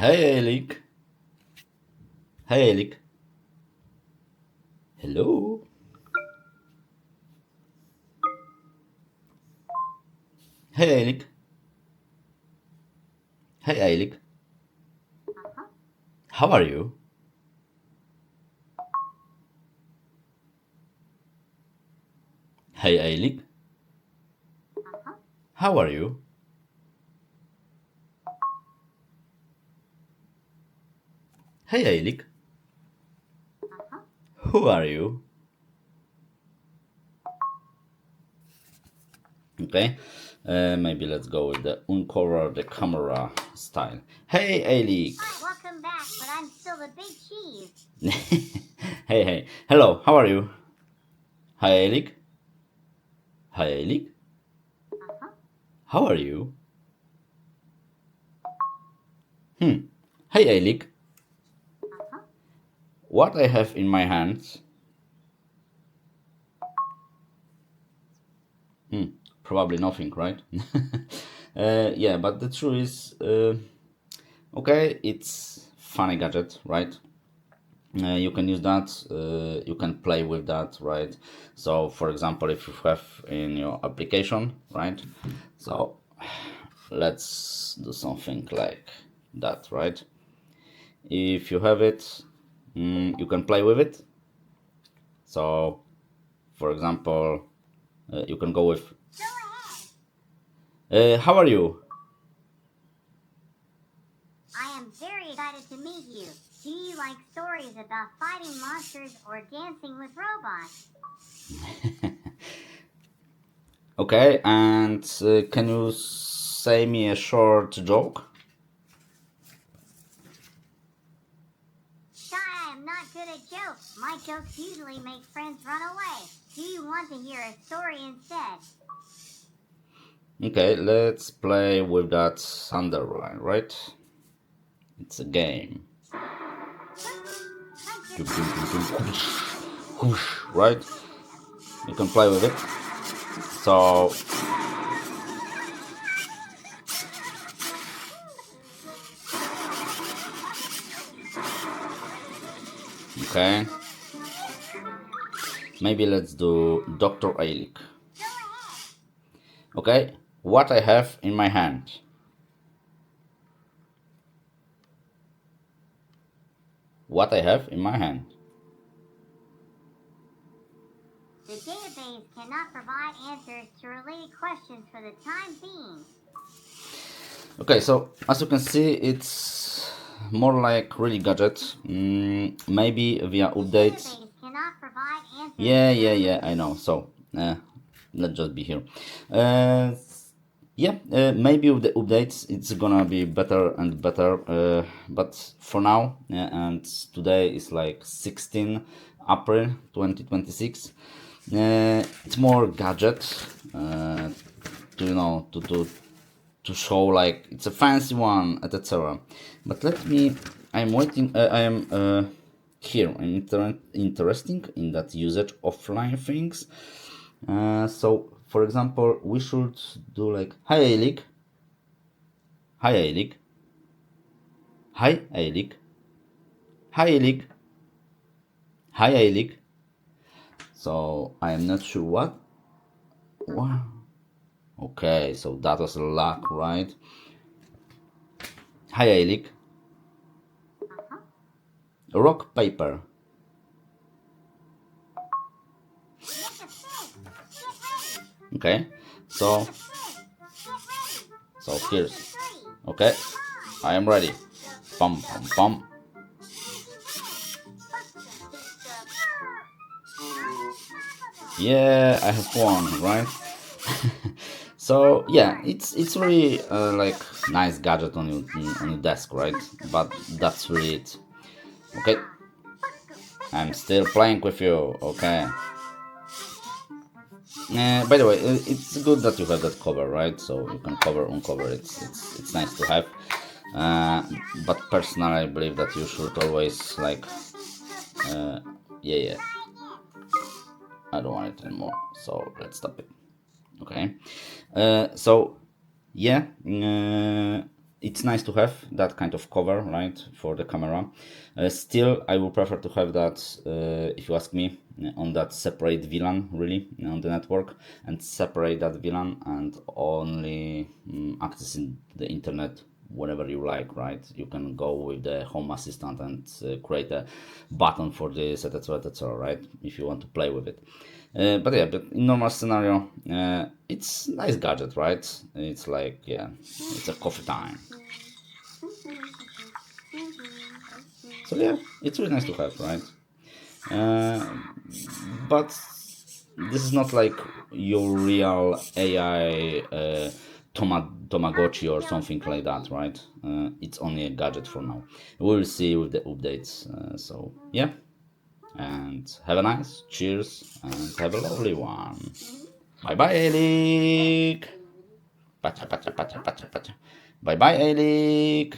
Hey Eilik. Hey Eilik. Hello. Hey Eilik. Hey Eilik. How are you? Hey Eilik. How are you? Hey Eilik. Who are you? Okay. Maybe let's go with the uncover the camera style. Hey Eilik. Hi, welcome back, but I'm still the big cheese. Hey. Hello. How are you? Hi Eilik. Hi Eilik. How are you? Hey Eilik. What I have in my hands? Probably nothing, right? Yeah, but the truth is, okay, it's funny gadget, right? You can use that, you can play with that, right? So for example, if you have in your application, right? So let's do something like that, right? If you have it, you can play with it. So for example, you can go with how are you? I am very excited to meet you. Do you like stories about fighting monsters or dancing with robots? Okay, and can you say me a short joke? Shy, I am not good at jokes. My jokes usually make friends run away. Do you want to hear a story instead? Okay, let's play with that underline, right? It's a game. Right? You can play with it. So, okay. Maybe let's do Dr. Eilik. Okay, what I have in my hand. What I have in my hand. The database cannot provide answers to related questions for the time being. Okay, so as you can see, it's more like really gadget. Maybe via The updates. database cannot provide answers. Yeah, I know. So let's just be here. Uh, yeah, maybe with the updates it's gonna be better and better. But for now, and today is like 16 April 2026. It's more gadget. To to show like it's a fancy one, etc. But let me. I'm waiting. I am here. I'm interesting in that usage offline things. So, for example, we should do like, hi Eilik, hi Eilik, hi Eilik, hi Eilik, hi Eilik. So I am not sure what. Wow. Okay, so that was a luck, right? Hi Eilik. Rock paper. Okay, so here's okay. I am ready. Pum pum pum. Yeah, I have one, right? So yeah, it's really like nice gadget on your desk, right? But that's really it. Okay, I'm still playing with you. Okay. By the way, it's good that you have that cover, right? So you can cover, uncover. It's nice to have. Uh, but personally, I believe that you should always like, yeah. I don't want it anymore. So let's stop it. Okay. So yeah, it's nice to have that kind of cover, right, for the camera. Still, I would prefer to have that, if you ask me, on that separate VLAN, really, on the network, and separate that VLAN and only accessing the internet whenever you like, right? You can go with the Home Assistant and create a button for this, etc., etc., right? If you want to play with it. But yeah, but in normal scenario, it's nice gadget, right? It's like, yeah, it's a coffee time. So yeah, it's really nice to have, right? But this is not like your real AI Tamagotchi or something like that, right? It's only a gadget for now. We'll see with the updates. So yeah, and have a nice, cheers, and have a lovely one. Bye bye, Eilik. Pacha, pacha, pacha, pacha, pacha. Bye bye, Eilik.